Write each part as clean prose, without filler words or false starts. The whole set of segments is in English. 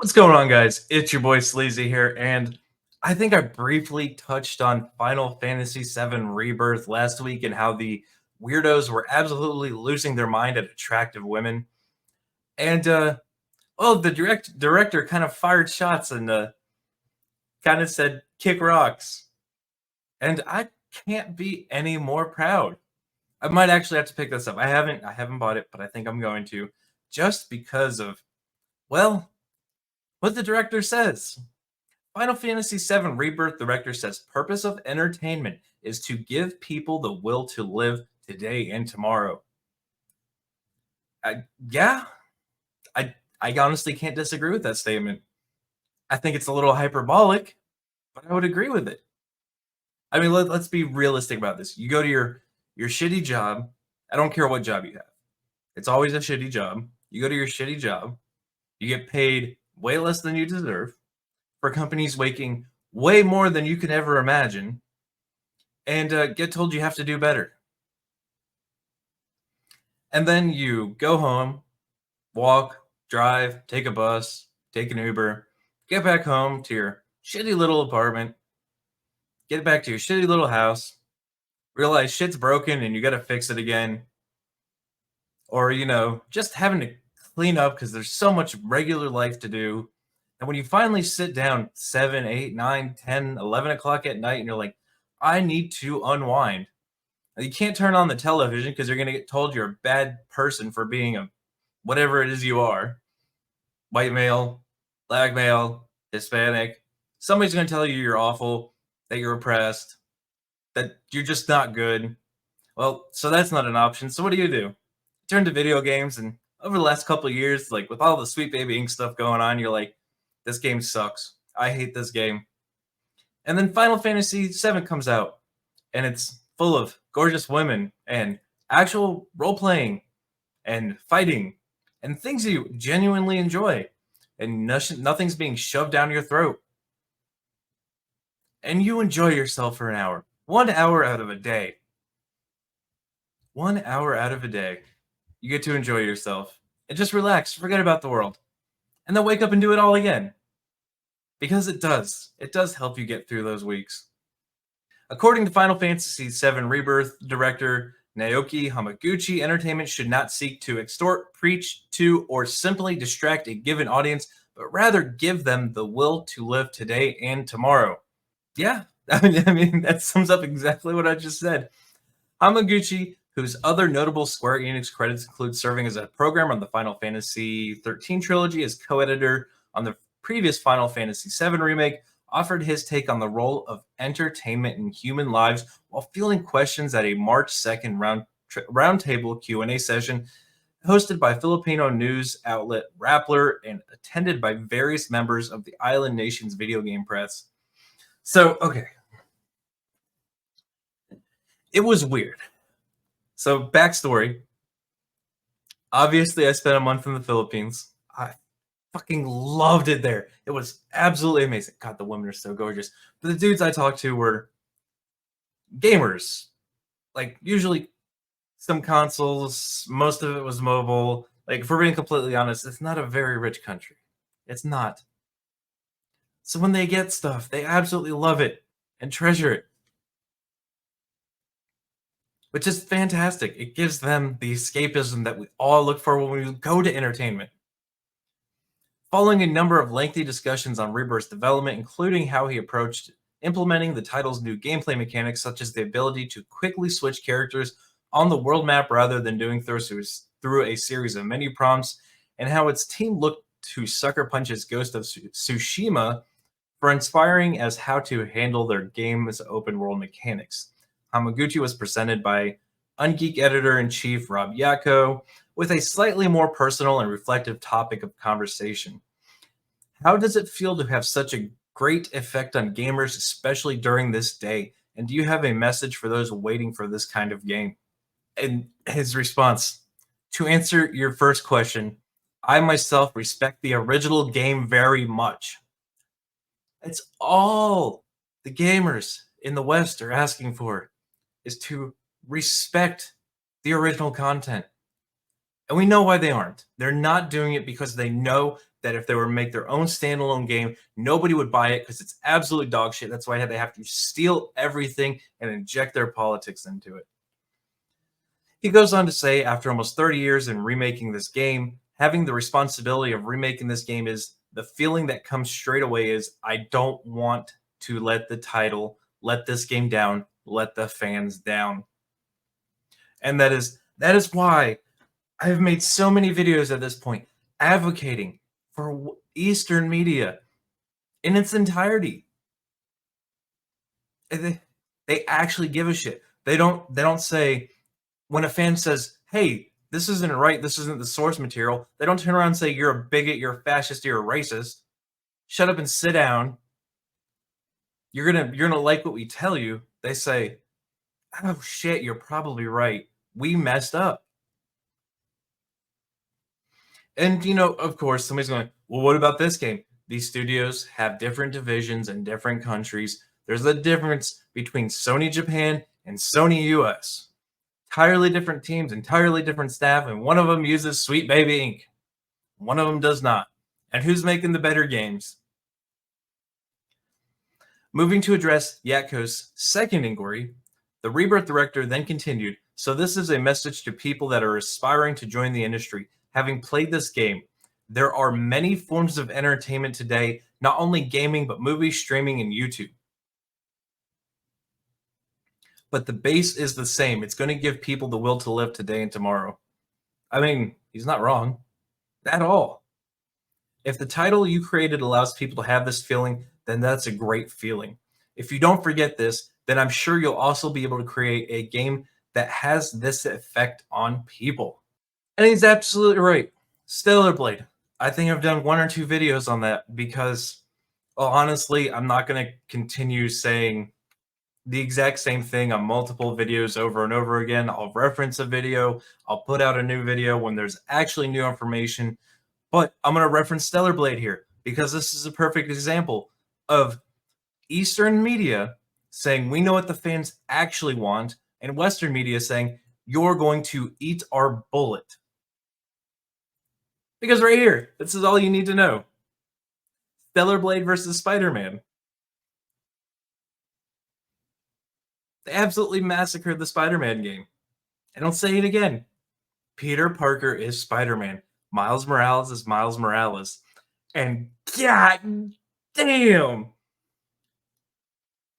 What's going on, guys? It's your boy Sleazy here, and I think I briefly touched on Final Fantasy VII Rebirth last week and how the weirdos were absolutely losing their mind at attractive women. And well, the director kind of fired shots and kind of said, "Kick rocks," and I can't be any more proud. I might actually have to pick this up. I haven't bought it, but I think I'm going to, just because of well, what the director says. Final Fantasy VII Rebirth director says purpose of entertainment is to give people the will to live today and tomorrow. Yeah, I honestly can't disagree with that statement. I think it's a little hyperbolic, but I would agree with it. I mean, let's be realistic about this. You go to your shitty job. I don't care what job you have. It's always a shitty job. You go to your shitty job. You get paid way less than you deserve for companies making way more than you could ever imagine, and get told you have to do better. And then you go home, walk, drive, take a bus, take an Uber, get back home to your shitty little apartment, get back to your shitty little house, realize shit's broken and you got to fix it again. Or, just having to clean up because there's so much regular life to do. And when you finally sit down 7, 8, 9, 10, 11 o'clock at night and you're like, I need to unwind. You can't turn on the television because you're going to get told you're a bad person for being a whatever it is you are, white male, black male, Hispanic. Somebody's going to tell you you're awful, that you're oppressed, that you're just not good. Well, so that's not an option. So what do? You turn to video games, and over the last couple of years, like with all the Sweet Baby Ink stuff going on, you're like, this game sucks. I hate this game. And then Final Fantasy VII comes out, and it's full of gorgeous women and actual role playing and fighting and things you genuinely enjoy, and nothing's being shoved down your throat. And you enjoy yourself for an hour, 1 hour out of a day. 1 hour out of a day, you get to enjoy yourself and just relax, forget about the world, and then wake up and do it all again. Because it does. It does help you get through those weeks. According to Final Fantasy VII Rebirth director Naoki Hamaguchi, entertainment should not seek to extort, preach to, or simply distract a given audience, but rather give them the will to live today and tomorrow. Yeah, I mean that sums up exactly what I just said. Hamaguchi, whose other notable Square Enix credits include serving as a programmer on the Final Fantasy XIII trilogy, as co-editor on the previous Final Fantasy VII remake, offered his take on the role of entertainment in human lives while fielding questions at a March 2nd roundtable Q&A session hosted by Filipino news outlet Rappler and attended by various members of the island nation's video game press. So, okay. It was weird. So, backstory. Obviously, I spent a month in the Philippines. I fucking loved it there. It was absolutely amazing. God, the women are so gorgeous. But the dudes I talked to were gamers. Like, usually some consoles, most of it was mobile. Like, if we're being completely honest, it's not a very rich country. It's not. So when they get stuff, they absolutely love it and treasure it, which is fantastic. It gives them the escapism that we all look for when we go to entertainment. Following a number of lengthy discussions on Rebirth's development, including how he approached implementing the title's new gameplay mechanics, such as the ability to quickly switch characters on the world map rather than doing through a series of menu prompts, and how its team looked to Sucker Punch's Ghost of Tsushima for inspiring as how to handle their game's open world mechanics. Hamaguchi was presented by Ungeek editor-in-chief Rob Yako with a slightly more personal and reflective topic of conversation. How does it feel to have such a great effect on gamers, especially during this day? And do you have a message for those waiting for this kind of game? And his response, to answer your first question, I myself respect the original game very much. It's all the gamers in the West are asking for, is to respect the original content. And we know why they aren't. They're not doing it because they know that if they were to make their own standalone game, nobody would buy it because it's absolute dog shit. That's why they have to steal everything and inject their politics into it. He goes on to say, after almost 30 years in remaking this game, having the responsibility of remaking this game is the feeling that comes straight away is I don't want to let the title, let this game down, let the fans down. And that is why I've made so many videos at this point advocating for Eastern media in its entirety. And they actually give a shit. They don't say when a fan says, "Hey, this isn't right. This isn't the source material." They don't turn around and say, "You're a bigot. You're a fascist. You're a racist. Shut up and sit down. You're gonna like what we tell you." They say, "Oh shit, you're probably right. We messed up." And of course, somebody's going, "Well, what about this game?" These studios have different divisions in different countries. There's a difference between Sony Japan and Sony US. Entirely different teams, entirely different staff, and one of them uses Sweet Baby Inc. One of them does not. And who's making the better games? Moving to address Yatko's second inquiry, the Rebirth director then continued, "So this is a message to people that are aspiring to join the industry. Having played this game, there are many forms of entertainment today, not only gaming, but movies, streaming, and YouTube. But the base is the same. It's going to give people the will to live today and tomorrow." I mean, he's not wrong at all. If the title you created allows people to have this feeling, then that's a great feeling. If you don't forget this, then I'm sure you'll also be able to create a game that has this effect on people. And he's absolutely right. Stellar Blade. I think I've done one or two videos on that because, well, honestly, I'm not going to continue saying the exact same thing on multiple videos over and over again. I'll reference a video, I'll put out a new video when there's actually new information, but I'm going to reference Stellar Blade here because this is a perfect example of Eastern media saying we know what the fans actually want, and Western media saying you're going to eat our bullet. Because right here, this is all you need to know. Stellar Blade versus Spider-Man. They absolutely massacred the Spider-Man game. And I'll say it again. Peter Parker is Spider-Man. Miles Morales is Miles Morales. And god damn!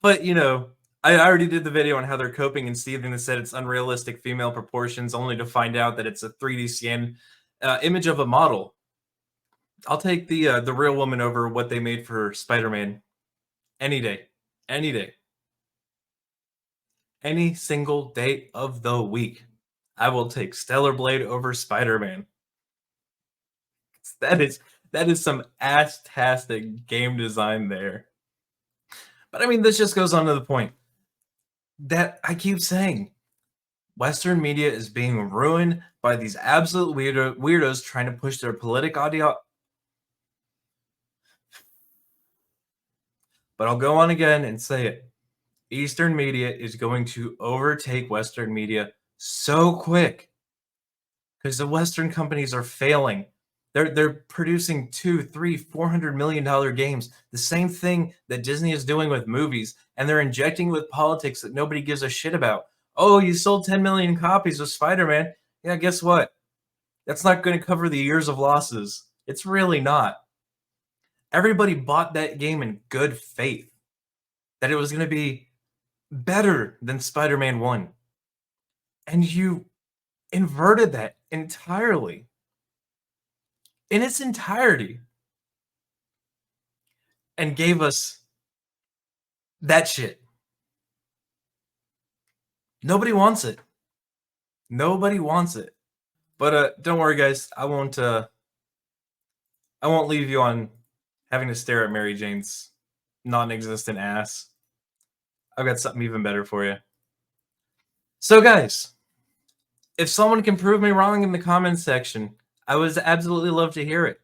But, I already did the video on how they're coping, and Steven said it's unrealistic female proportions, only to find out that it's a 3D scan image of a model. I'll take the real woman over what they made for Spider-Man any day. Any day. Any single day of the week. I will take Stellar Blade over Spider-Man. That is some ass-tastic game design there. But I mean, this just goes on to the point that I keep saying. Western media is being ruined by these absolute weirdos trying to push their politic audio. But I'll go on again and say it. Eastern media is going to overtake Western media so quick because the Western companies are failing. They're producing 2, 3, $400 million games. The same thing that Disney is doing with movies, and they're injecting with politics that nobody gives a shit about. Oh, you sold 10 million copies of Spider-Man. Yeah, guess what? That's not going to cover the years of losses. It's really not. Everybody bought that game in good faith that it was going to be better than Spider-Man 1. And you inverted that entirely. In its entirety. And gave us that shit. Nobody wants it. Nobody wants it. But don't worry, guys. I won't leave you on having to stare at Mary Jane's non-existent ass. I've got something even better for you. So, guys, if someone can prove me wrong in the comments section, I would absolutely love to hear it.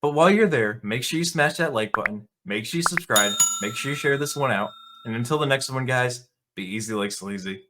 But while you're there, make sure you smash that like button. Make sure you subscribe. Make sure you share this one out. And until the next one, guys, be easy like sleazy.